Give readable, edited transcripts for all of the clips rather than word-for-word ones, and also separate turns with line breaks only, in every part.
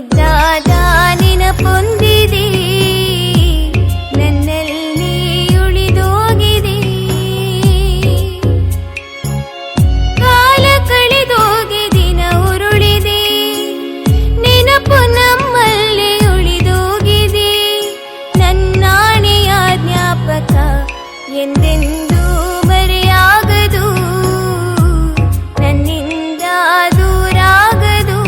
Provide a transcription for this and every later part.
ಮುದ್ದಾದ ನೆನಪೊಂದಿದೆ ನನ್ನಲ್ಲಿ ಉಳಿದೋಗಿದೆ. ಕಾಲ ಕಳೆದೋಗಿ ದಿನ ಉರುಳಿದೆ, ನೆನಪು ನಮ್ಮಲ್ಲಿ ಉಳಿದೋಗಿದೆ. ನನ್ನಾಣೆಯ ಜ್ಞಾಪಕ ಎಂದೆಂದೂ ಮರೆಯಾಗದು, ನನ್ನಿಂದ ದೂರಾಗದು.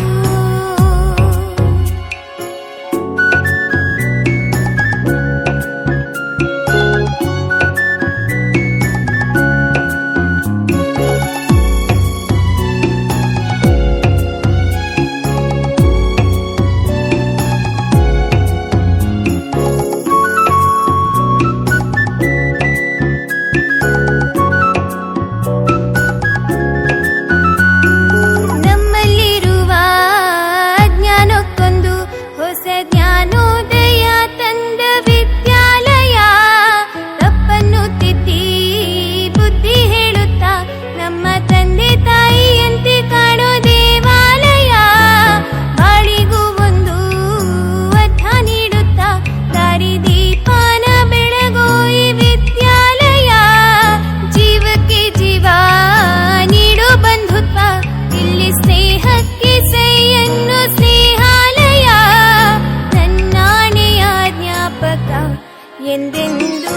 ನಮ್ಮಲ್ಲಿರುವ ಜ್ಞಾನಕ್ಕೊಂದು ಹೊಸ ಜ್ಞಾನೋದಯ ತಂದ ವಿದ್ಯಾಲಯ. ತಪ್ಪನ್ನು ತಿದ್ದಿ ಬುದ್ಧಿ ಹೇಳುತ್ತಾ ನಮ್ಮ ತಂದೆ ತಾಯಿಯಂತೆ ಕಾಣೋ ದೇವಾಲಯ. ಬಾಳಿಗೂ ಒಂದು ಅರ್ಥ ನೀಡುತ್ತಾ ದಾರಿದೀಪನ ಬೆಳಗೋ ಈ ವಿದ್ಯಾಲಯ. ಜೀವಕ್ಕೆ ಜೀವ ನೀಡೋ ಬಂಧುತ್ವ, ಇಲ್ಲಿ ಸ್ನೇಹಕ್ಕೆ ಸೈಯನ್ನು ಸ್ನೇಹಾಲಯ. ನನ್ನಾಣೆಯ ಜ್ಞಾಪಕ ಎಂದೆಂದೂ